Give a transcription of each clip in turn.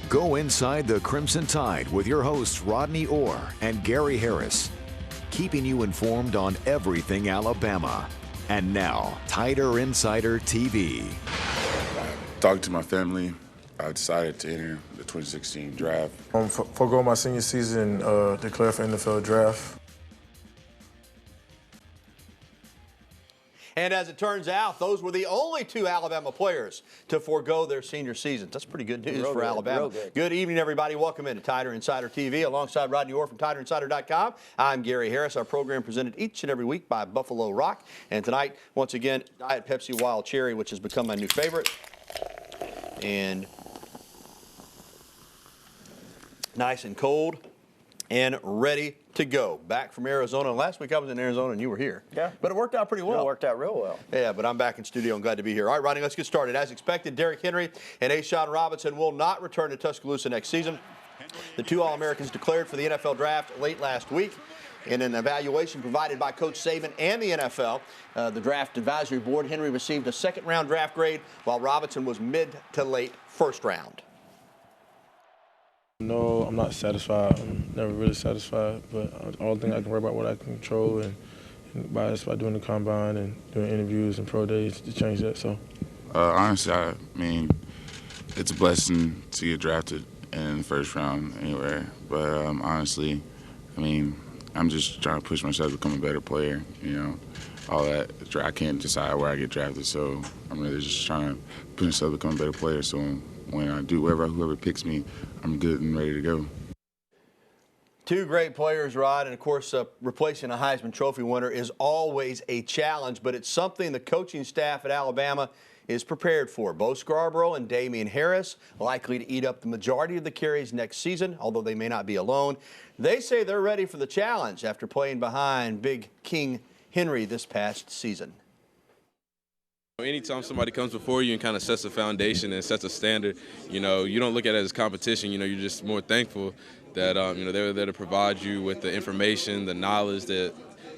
Go inside the Crimson Tide with your hosts Rodney Orr and Gary Harris, keeping you informed on everything Alabama. And now, Tider Insider TV. Talking to my family, I decided to enter the 2016 draft. Forgo my senior season, declare for NFL draft. And as it turns out, those were the only two Alabama players to forego their senior seasons. That's pretty good news for Alabama. Good evening, everybody. Welcome into Tider Insider TV. Alongside Rodney Orr from TiderInsider.com, I'm Gary Harris. Our program presented each and every week by Buffalo Rock. And tonight, once again, Diet Pepsi Wild Cherry, which has become my new favorite. And nice and cold and ready to go. Back from Arizona. Last week I was in Arizona and you were here. Yeah. But it worked out pretty well. It worked out real well. Yeah, but I'm back in studio and glad to be here. All right, Rodney, let's get started. As expected, Derrick Henry and A'Shawn Robinson will not return to Tuscaloosa next season. The two All-Americans declared for the NFL draft late last week. In an evaluation provided by Coach Saban and the NFL, the Draft Advisory Board, Henry received a second-round draft grade, while Robinson was mid to late first round. No, I'm not satisfied. I'm never really satisfied, but all the thing I can worry about what I can control and by doing the combine and doing interviews and pro days to change that. So, honestly, I mean, it's a blessing to get drafted in the first round anywhere. But honestly, I mean, I'm just trying to push myself to become a better player. You know, all that. I can't decide where I get drafted, so I'm really just trying to push myself to become a better player. So when I do whoever picks me, I'm good and ready to go. Two great players, Rod, and of course replacing a Heisman Trophy winner is always a challenge, but it's something the coaching staff at Alabama is prepared for. Bo Scarborough and Damian Harris likely to eat up the majority of the carries next season, although they may not be alone. They say they're ready for the challenge after playing behind Big King Henry this past season. Anytime somebody comes before you and kind of sets a foundation and sets a standard, you know, you don't look at it as competition. You know, you're just more thankful that, you know, they were there to provide you with the information, the knowledge that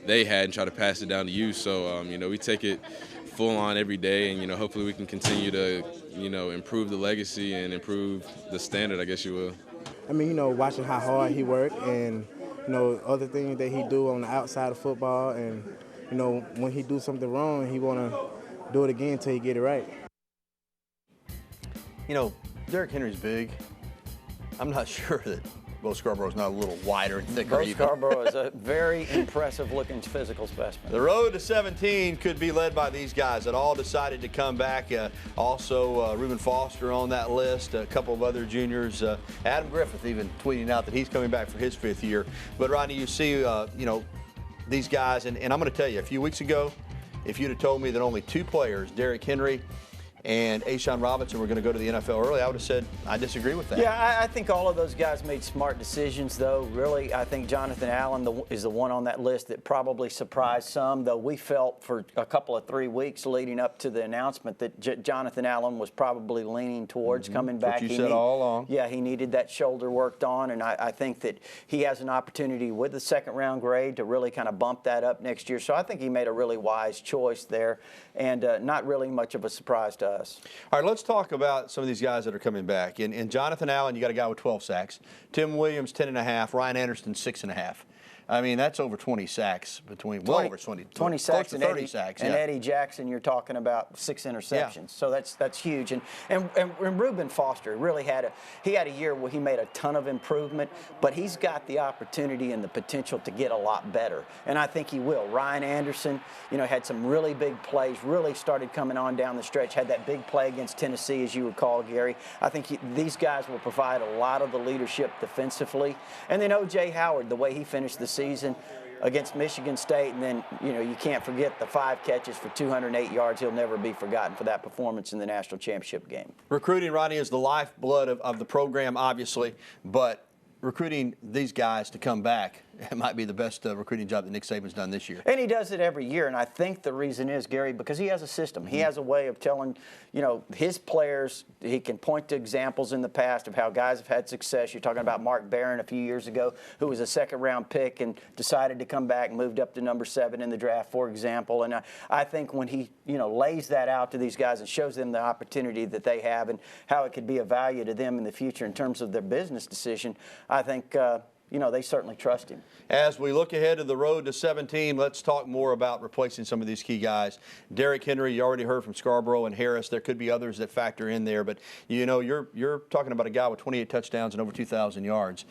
they had and try to pass it down to you. So, you know, we take it full on every day and, you know, hopefully we can continue to, you know, improve the legacy and improve the standard, I guess you will. I mean, you know, watching how hard he worked and, you know, other things that he do on the outside of football and, you know, when he do something wrong, he want to do it again until he get it right. You know, Derrick Henry's big. I'm not sure that Bo Scarborough's not a little wider and thicker. Bo Scarborough is a very impressive-looking physical specimen. The road to 17 could be led by these guys that all decided to come back. Also, Reuben Foster on that list, a couple of other juniors. Adam Griffith even tweeting out that he's coming back for his 5th year. But, Rodney, you see, you know, these guys, and I'm going to tell you, a few weeks ago, if you'd have told me that only two players, Derrick Henry and A'Shawn Robinson, were going to go to the NFL early, I would have said I disagree with that. Yeah, I think all of those guys made smart decisions, though. Really, I think Jonathan Allen is the one on that list that probably surprised some, though we felt for a couple of 3 weeks leading up to the announcement that Jonathan Allen was probably leaning towards coming back. What you said all along. Yeah, he needed that shoulder worked on, and I think that he has an opportunity with the second-round grade to really kind of bump that up next year. So I think he made a really wise choice there, and not really much of a surprise to us. All right, let's talk about some of these guys that are coming back. In Jonathan Allen, you got a guy with 12 sacks. Tim Williams, 10.5. Ryan Anderson, 6.5. I mean, that's over 20 sacks between, well over 20 sacks and 30 sacks. And yeah. Eddie Jackson, you're talking about 6 interceptions. Yeah. So that's huge. And Reuben Foster really had a year where he made a ton of improvement, but he's got the opportunity and the potential to get a lot better. And I think he will. Ryan Anderson, you know, had some really big plays, really started coming on down the stretch, had that big play against Tennessee, as you recall, Gary. I think these guys will provide a lot of the leadership defensively. And then O.J. Howard, the way he finished the season against Michigan State, and then, you know, you can't forget the 5 catches for 208 yards. He'll never be forgotten for that performance in the national championship game. Recruiting, Rodney, is the lifeblood of the program, obviously, but recruiting these guys to come back it might be the best recruiting job that Nick Saban's done this year. And he does it every year, and I think the reason is, Gary, because he has a system. He has a way of telling, his players, he can point to examples in the past of how guys have had success. You're talking about Mark Barron a few years ago, who was a second-round pick and decided to come back and moved up to number 7 in the draft, for example. And I think when he, lays that out to these guys and shows them the opportunity that they have and how it could be of value to them in the future in terms of their business decision, I think, they certainly trust him. As we look ahead to the road to 17, let's talk more about replacing some of these key guys. Derrick Henry, you already heard from Scarborough and Harris. There could be others that factor in there, but you're talking about a guy with 28 touchdowns and over 2,000 yards.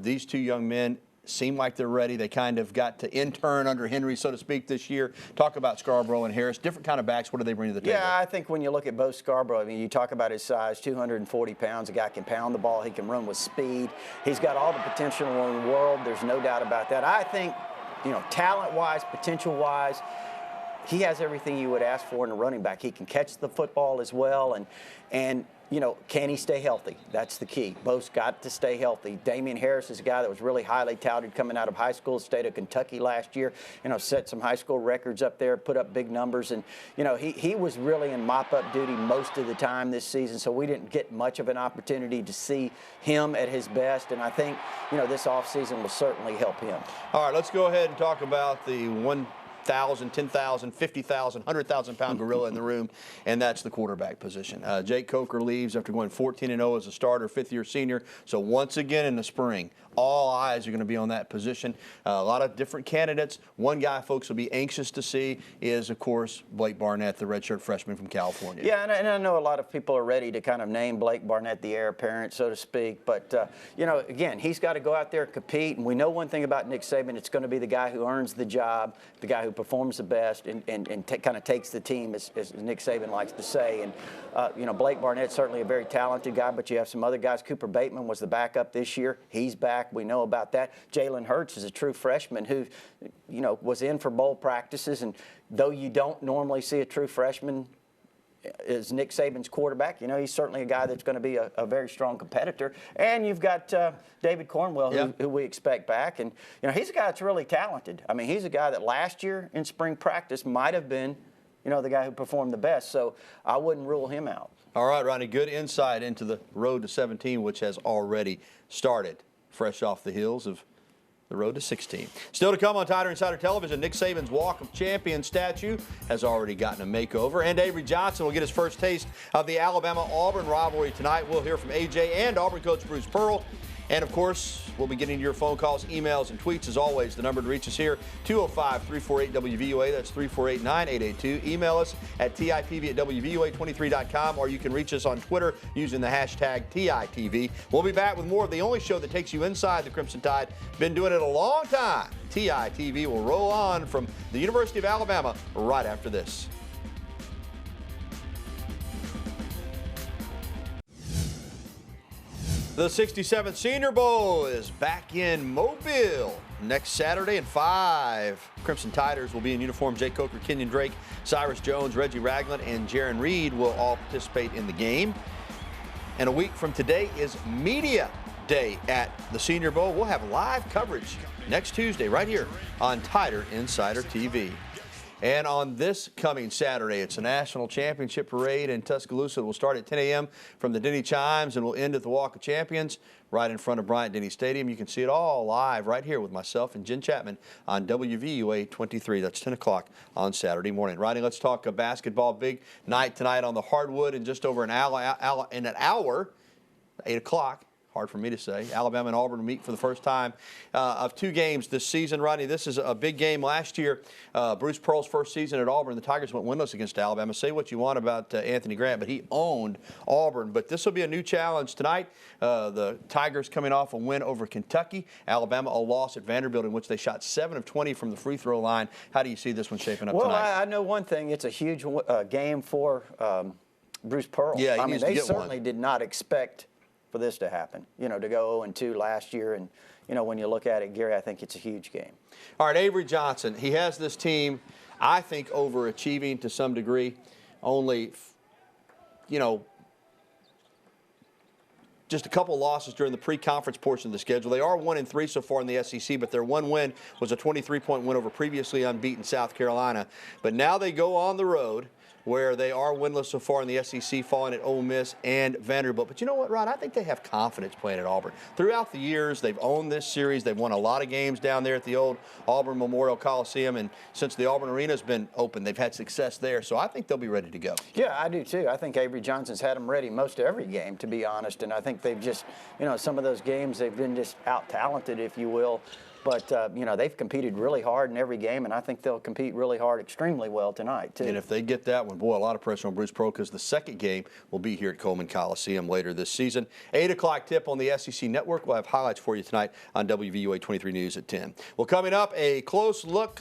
These two young men seem like they're ready. They kind of got to intern under Henry, so to speak, this year. Talk about Scarborough and Harris. Different kind of backs. What do they bring to the table? Yeah, I think when you look at both Scarborough, I mean, you talk about his size, 240 pounds. A guy can pound the ball. He can run with speed. He's got all the potential in the world. There's no doubt about that. I think, talent-wise, potential-wise, he has everything you would ask for in a running back. He can catch the football as well, and can he stay healthy? That's the key. Both's got to stay healthy. Damian Harris is a guy that was really highly touted coming out of high school, state of Kentucky last year. Set some high school records up there, put up big numbers, and he was really in mop-up duty most of the time this season, so we didn't get much of an opportunity to see him at his best, and I think this offseason will certainly help him. All right, let's go ahead and talk about the 1,000, 10,000, 50,000, 100,000-pound gorilla in the room, and that's the quarterback position. Jake Coker leaves after going 14-0 as a starter, fifth-year senior. So once again in the spring, all eyes are going to be on that position. A lot of different candidates. One guy folks will be anxious to see is, of course, Blake Barnett, the redshirt freshman from California. Yeah, and I know a lot of people are ready to kind of name Blake Barnett the heir apparent, so to speak. But, again, he's got to go out there and compete. And we know one thing about Nick Saban, it's going to be the guy who earns the job, the guy who performs the best and kind of takes the team, as Nick Saban likes to say. And, Blake Barnett's certainly a very talented guy, but you have some other guys. Cooper Bateman was the backup this year. He's back. We know about that. Jalen Hurts is a true freshman who, was in for bowl practices. And though you don't normally see a true freshman is Nick Saban's quarterback, he's certainly a guy that's going to be a very strong competitor. And you've got David Cornwell, who we expect back. And, he's a guy that's really talented. I mean, he's a guy that last year in spring practice might have been, the guy who performed the best. So I wouldn't rule him out. All right, Ronnie, good insight into the road to 17, which has already started, fresh off the heels of the road to 16. Still to come on Tider Insider Television, Nick Saban's Walk of Champions statue has already gotten a makeover, and Avery Johnson will get his first taste of the Alabama-Auburn rivalry tonight. We'll hear from A.J. and Auburn coach Bruce Pearl. And, of course, we'll be getting your phone calls, emails, and tweets. As always, the number to reach us here, 205-348-WVUA. That's 348-9882. Email us at TITV@WVUA23.com, or you can reach us on Twitter using the hashtag TITV. We'll be back with more of the only show that takes you inside the Crimson Tide. Been doing it a long time. TITV will roll on from the University of Alabama right after this. The 67th Senior Bowl is back in Mobile next Saturday at 5. Crimson Tiders will be in uniform. Jake Coker, Kenyon Drake, Cyrus Jones, Reggie Ragland, and Jaron Reed will all participate in the game. And a week from today is Media Day at the Senior Bowl. We'll have live coverage next Tuesday right here on Tider Insider TV. And on this coming Saturday, it's a national championship parade in Tuscaloosa. It will start at 10 a.m. from the Denny Chimes and will end at the Walk of Champions right in front of Bryant-Denny Stadium. You can see it all live right here with myself and Jen Chapman on WVUA 23. That's 10 o'clock on Saturday morning. Ronnie, let's talk basketball. Big night tonight on the hardwood in just over an hour, 8 o'clock. Hard for me to say. Alabama and Auburn meet for the first time of 2 games this season. Rodney, this is a big game. Last year, Bruce Pearl's first season at Auburn, the Tigers went winless against Alabama. Say what you want about Anthony Grant, but he owned Auburn. But this will be a new challenge tonight. The Tigers coming off a win over Kentucky. Alabama a loss at Vanderbilt in which they shot 7 of 20 from the free throw line. How do you see this one shaping up tonight? Well, I know one thing. It's a huge game for Bruce Pearl. Yeah, I mean, they certainly did not expect for this to happen, to go 0-2 last year. And, when you look at it, Gary, I think it's a huge game. All right, Avery Johnson, he has this team, I think, overachieving to some degree. Only, just a couple losses during the pre-conference portion of the schedule. They are 1-3 so far in the SEC, but their one win was a 23-point win over previously unbeaten South Carolina. But now they go on the road, where they are winless so far in the SEC, falling at Ole Miss and Vanderbilt. But you know what, Rod? I think they have confidence playing at Auburn. Throughout the years, they've owned this series. They've won a lot of games down there at the old Auburn Memorial Coliseum. And since the Auburn Arena's been open, they've had success there. So I think they'll be ready to go. Yeah, I do too. I think Avery Johnson's had them ready most every game, to be honest. And I think they've just, some of those games, they've been just out-talented, if you will. But, they've competed really hard in every game, and I think they'll compete really hard extremely well tonight, too. And if they get that one, boy, a lot of pressure on Bruce Pearl, because the second game will be here at Coleman Coliseum later this season. 8 o'clock tip on the SEC Network. We'll have highlights for you tonight on WVUA 23 News at 10. Well, coming up, an up-close look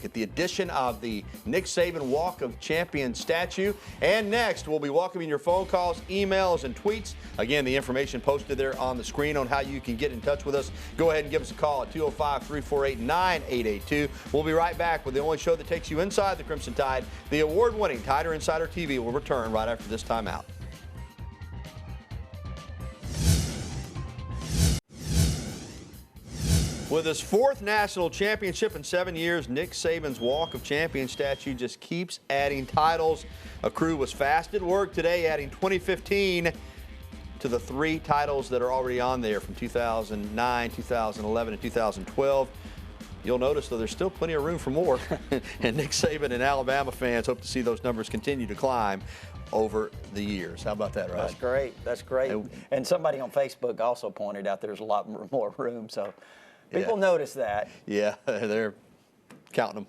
at the addition of the Nick Saban Walk of Champions statue. And next, we'll be welcoming your phone calls, emails, and tweets. Again, the information posted there on the screen on how you can get in touch with us. Go ahead and give us a call at 205-348-9882. We'll be right back with the only show that takes you inside the Crimson Tide. The award-winning Tider Insider TV will return right after this timeout. With his 4th national championship in 7 years, Nick Saban's Walk of Champions statue just keeps adding titles. A crew was fast at work today, adding 2015 to the 3 titles that are already on there from 2009, 2011, and 2012. You'll notice, though, there's still plenty of room for more. And Nick Saban and Alabama fans hope to see those numbers continue to climb over the years. How about that, Rod? That's great. That's great. And somebody on Facebook also pointed out there's a lot more room. So people notice that. Yeah, they're counting them.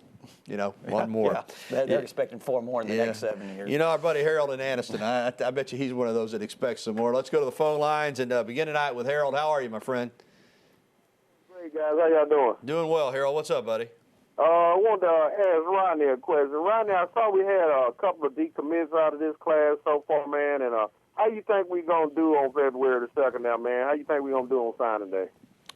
One more. Yeah. They're expecting 4 more in the next 7 years. Our buddy Harold in Anniston, I bet you he's one of those that expects some more. Let's go to the phone lines and begin tonight with Harold. How are you, my friend? Great, guys. How y'all doing? Doing well, Harold. What's up, buddy? I wanted to ask Rodney a question. Rodney, I saw we had a couple of decommits out of this class so far, man. And how you think we're going to do on February the 2nd now, man? How you think we're going to do on signing day?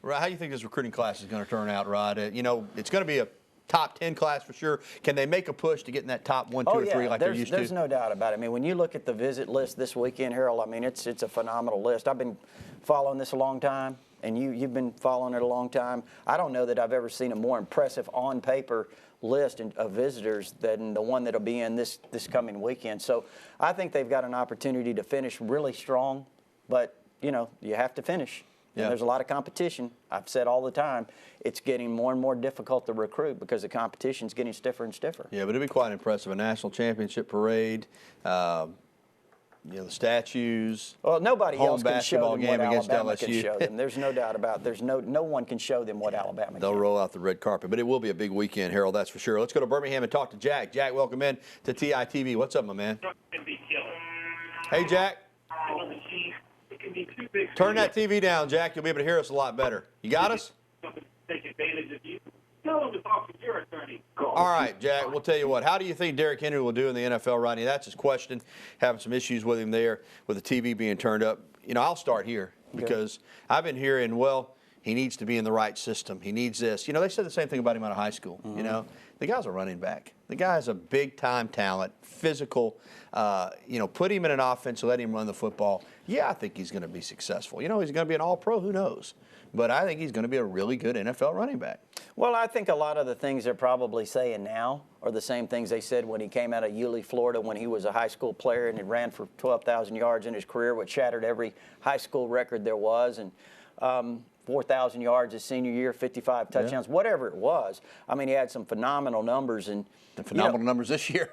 Right. How do you think this recruiting class is going to turn out, Rod? It's going to be a top 10 class for sure. Can they make a push to get in that top 1, 2, or 3 like they're used to? There's no doubt about it. I mean, when you look at the visit list this weekend, Harold, I mean, it's a phenomenal list. I've been following this a long time, and you've been following it a long time. I don't know that I've ever seen a more impressive on-paper list of visitors than the one that'll be in this coming weekend. So I think they've got an opportunity to finish really strong, but, you have to finish. And there's a lot of competition. I've said all the time, it's getting more and more difficult to recruit because the competition's getting stiffer and stiffer. Yeah, but it'd be quite impressive. A national championship parade, the statues. Well, nobody else can show them what against Alabama LSU. can show them. There's no doubt about it. There's no one can show them what Alabama can. They'll roll out the red carpet, but it will be a big weekend, Harold, that's for sure. Let's go to Birmingham and talk to Jack. Jack, welcome in to TITV. What's up, my man? Hey, Jack. Turn that TV down, Jack. You'll be able to hear us a lot better. You got us? Take advantage of you. Tell them to talk to your attorney. All right, Jack, we'll tell you what. How do you think Derrick Henry will do in the NFL, Rodney? That's his question. Having some issues with him there with the TV being turned up. I'll start here because I've been hearing, he needs to be in the right system. He needs this. They said the same thing about him out of high school. Mm-hmm. The guy's a running back. The guy's a big-time talent, physical. Put him in an offense, let him run the football. Yeah, I think he's going to be successful. He's going to be an all-pro. Who knows? But I think he's going to be a really good NFL running back. Well, I think a lot of the things they're probably saying now are the same things they said when he came out of Yulee, Florida, when he was a high school player and he ran for 12,000 yards in his career, which shattered every high school record there was. And 4,000 yards his senior year, 55 touchdowns, whatever it was. I mean, he had some phenomenal numbers. And phenomenal numbers this year.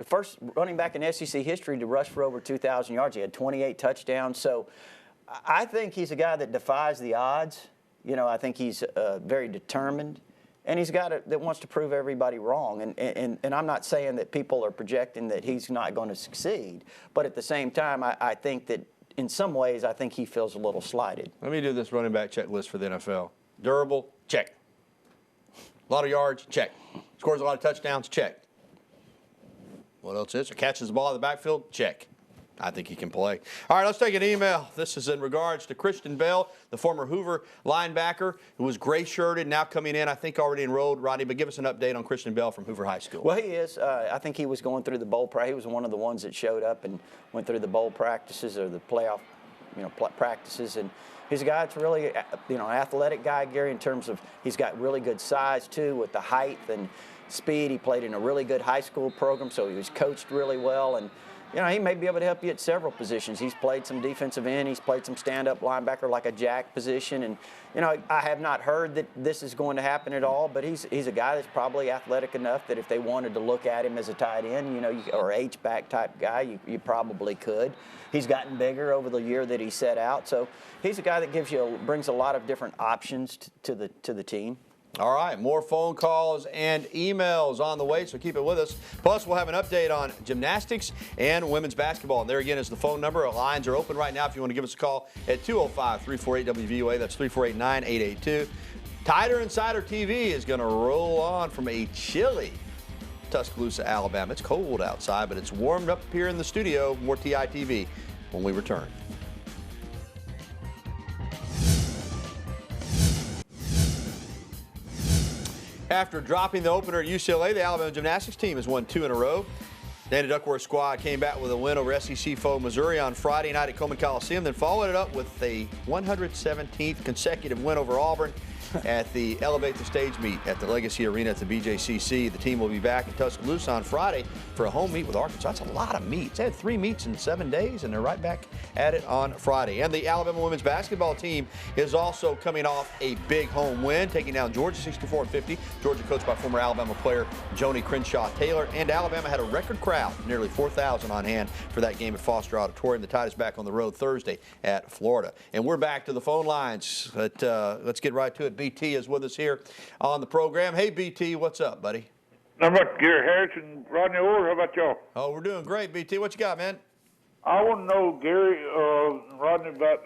First running back in SEC history to rush for over 2,000 yards. He had 28 touchdowns. So I think he's a guy that defies the odds. I think he's very determined. And he's a guy that wants to prove everybody wrong. And I'm not saying that people are projecting that he's not going to succeed. But at the same time, I think that in some ways, I think he feels a little slighted. Let me do this running back checklist for the NFL. Durable, check. A lot of yards, check. Scores a lot of touchdowns, check. What else is there? Catches the ball in the backfield, check. I think he can play. All right, let's take an email. This is in regards to Christian Bell, the former Hoover linebacker who was gray-shirted, now coming in, I think already enrolled. Rodney, but give us an update on Christian Bell from Hoover High School. Well, he is. I think he was going through the bowl practice. He was one of the ones that showed up and went through the bowl practices or the playoff practices. And he's a guy that's really, an athletic guy, Gary, in terms of he's got really good size, too, with the height and speed. He played in a really good high school program, so he was coached really well. And, he may be able to help you at several positions. He's played some defensive end. He's played some stand-up linebacker like a jack position. And, I have not heard that this is going to happen at all, but he's a guy that's probably athletic enough that if they wanted to look at him as a tight end, or H-back type guy, you probably could. He's gotten bigger over the year that he set out. So he's a guy that brings a lot of different options to the team. All right, more phone calls and emails on the way, so keep it with us. Plus, we'll have an update on gymnastics and women's basketball. And there again is the phone number. Our lines are open right now if you want to give us a call at 205-348-WVOA. That's 348-9882. Tider Insider TV is going to roll on from a chilly Tuscaloosa, Alabama. It's cold outside, but it's warmed up here in the studio. More TITV when we return. After dropping the opener at UCLA, the Alabama gymnastics team has won 2 in a row. The Danny Duckworth squad came back with a win over SEC foe Missouri on Friday night at Coleman Coliseum, then followed it up with a 117th consecutive win over Auburn at the Elevate the Stage meet at the Legacy Arena at the BJCC. The team will be back in Tuscaloosa on Friday for a home meet with Arkansas. That's a lot of meets. They had 3 meets in 7 days, and they're right back at it on Friday. And the Alabama women's basketball team is also coming off a big home win, taking down Georgia 64-50. Georgia coached by former Alabama player Joni Crenshaw-Taylor. And Alabama had a record crowd, nearly 4,000 on hand for that game at Foster Auditorium. The Tide is back on the road Thursday at Florida. And we're back to the phone lines. Let's get right to it. BT is with us here on the program. Hey, BT, what's up, buddy? How about Gary Harris and Rodney Orr? How about y'all? Oh, we're doing great, BT. What you got, man? I want to know, Gary, Rodney, about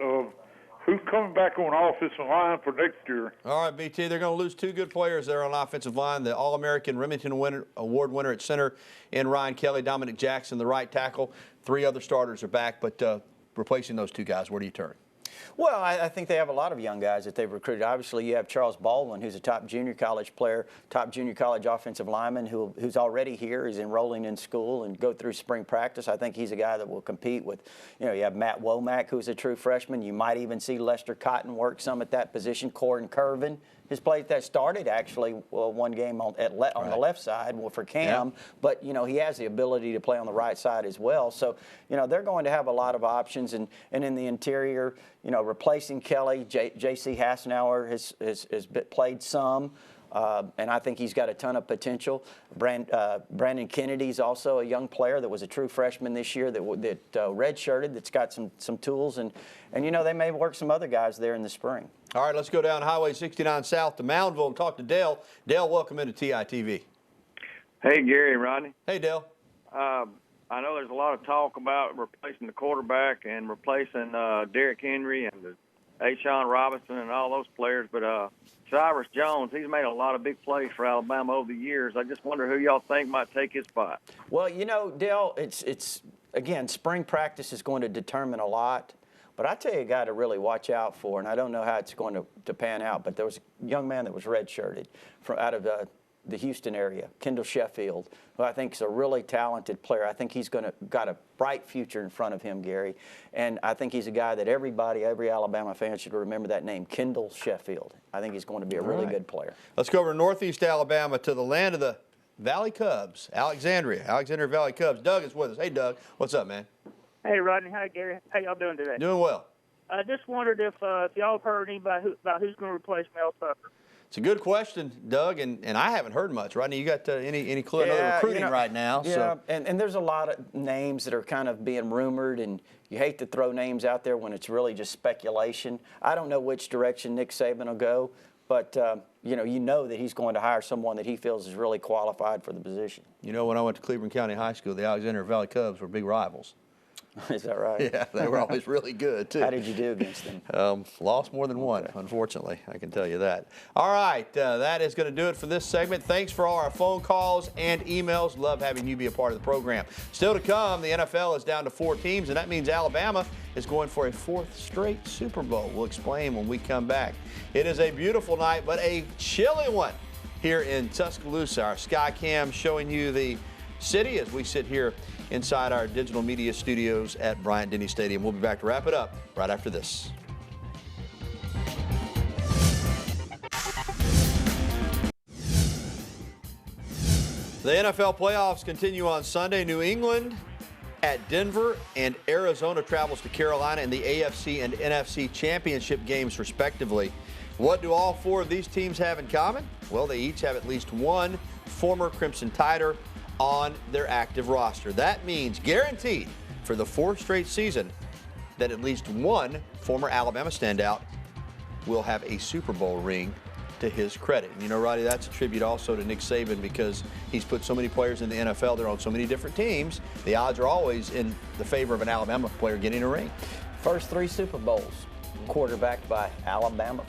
who's coming back on offensive line for next year. All right, BT, they're going to lose 2 good players there on offensive line. The All-American Remington Award winner at center in Ryan Kelly, Dominic Jackson, the right tackle. 3 other starters are back, but replacing those 2 guys, where do you turn? Well, I think they have a lot of young guys that they've recruited. Obviously, you have Charles Baldwin, who's a top junior college player, top junior college offensive lineman who's already here. He's enrolling in school and go through spring practice. I think he's a guy that will compete with, you have Matt Womack, who's a true freshman. You might even see Lester Cotton work some at that position. Corin Curvin has played that started actually one game on the left side for Cam, but he has the ability to play on the right side as well. So they're going to have a lot of options, and in the interior, replacing Kelly, J.C. Hassenauer has played some. And I think he's got a ton of potential. Brandon Kennedy's also a young player that was a true freshman this year that redshirted, that's got some tools. And they may work some other guys there in the spring. All right, let's go down Highway 69 South to Moundville and talk to Dale. Dale, welcome into TITV. Hey, Gary and Rodney. Hey, Dale. I know there's a lot of talk about replacing the quarterback and replacing Derrick Henry and Ashawn Robinson and all those players, but Cyrus Jones, he's made a lot of big plays for Alabama over the years. I just wonder who y'all think might take his spot. Well, Dale, it's again, spring practice is going to determine a lot. But I tell you a guy to really watch out for, and I don't know how it's going to pan out, but there was a young man that was redshirted from out of the Houston area, Kendall Sheffield, who I think is a really talented player. I think he's got a bright future in front of him, Gary. And I think he's a guy that every Alabama fan should remember that name, Kendall Sheffield. I think he's going to be a really good player. Let's go over to Northeast Alabama to the land of the Valley Cubs, Alexandria Valley Cubs. Doug is with us. Hey, Doug. What's up, man? Hey, Rodney. Hi, Gary. How y'all doing today? Doing well. I just wondered if y'all have heard anybody about who's going to replace Mel Tucker. It's a good question, Doug, and I haven't heard much. Rodney, you got any clue? I know they're recruiting right now. Yeah, so. and there's a lot of names that are kind of being rumored, and you hate to throw names out there when it's really just speculation. I don't know which direction Nick Saban will go, but you know that he's going to hire someone that he feels is really qualified for the position. When I went to Cleveland County High School, the Alexandria Valley Cubs were big rivals. Is that right? Yeah, they were always really good, too. How did you do against them? Lost more than one, unfortunately. I can tell you that. All right, that is going to do it for this segment. Thanks for all our phone calls and emails. Love having you be a part of the program. Still to come, the NFL is down to 4 teams, and that means Alabama is going for a 4th straight Super Bowl. We'll explain when we come back. It is a beautiful night, but a chilly one here in Tuscaloosa. Our sky cam showing you the City as we sit here inside our digital media studios at Bryant-Denny Stadium. We'll be back to wrap it up right after this. The NFL playoffs continue on Sunday. New England at Denver, and Arizona travels to Carolina in the AFC and NFC championship games, respectively. What do all four of these teams have in common? Well, they each have at least one former Crimson Tider on their active roster. That means guaranteed for the fourth straight season that at least one former Alabama standout will have a Super Bowl ring to his credit. And you know, Roddy, that's a tribute also to Nick Saban because he's put so many players in the NFL. They're on so many different teams. The odds are always in the favor of an Alabama player getting a ring. First 3 Super Bowls quarterbacked by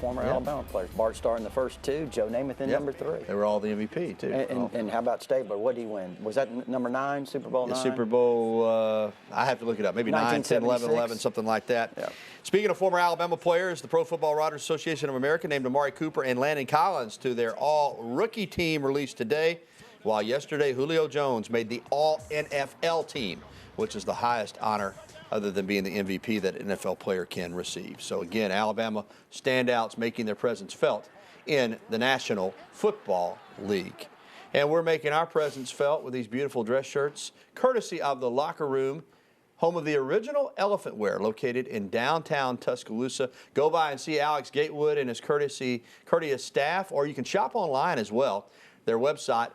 former Alabama players. Bart Starr in the first 2, Joe Namath in number 3. They were all the MVP, too. And how about Stabler? What did he win? Was that number 9, Super Bowl 9? Super Bowl, I have to look it up. Maybe 9, 10, 11, something like that. Yeah. Speaking of former Alabama players, the Pro Football Writers Association of America named Amari Cooper and Landon Collins to their all-rookie team released today, while yesterday Julio Jones made the all-NFL team, which is the highest honor other than being the MVP that an NFL player can receive. So again, Alabama standouts making their presence felt in the National Football League. And we're making our presence felt with these beautiful dress shirts, courtesy of the Locker Room, home of the original elephant wear, located in downtown Tuscaloosa. Go by and see Alex Gatewood and his courteous staff, or you can shop online as well. Their website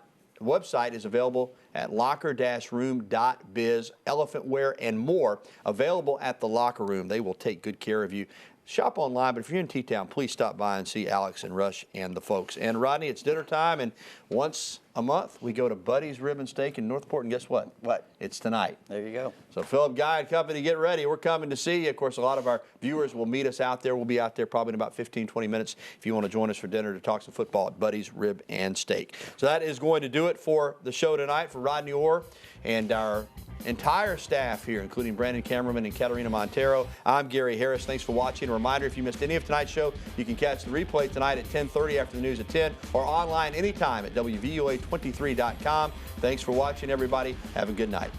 is available at locker-room.biz. Elephant wear and more available at the Locker Room. They will take good care of you. Shop online, but if you're in T-Town, please stop by and see Alex and Rush and the folks. And Rodney, it's dinner time, and once a month we go to Buddy's Rib and Steak in Northport, and guess what? What? It's tonight. There you go. So Philip Guy and company, get ready. We're coming to see you. Of course, a lot of our viewers will meet us out there. We'll be out there probably in about 15, 20 minutes if you want to join us for dinner to talk some football at Buddy's Rib and Steak. So that is going to do it for the show tonight. For Rodney Orr and our entire staff here, including Brandon Cameraman and Katarina Montero, I'm Gary Harris. Thanks for watching. A reminder, if you missed any of tonight's show, you can catch the replay tonight at 10:30 after the news at 10, or online anytime at WVUA23.com. Thanks for watching, everybody. Have a good night.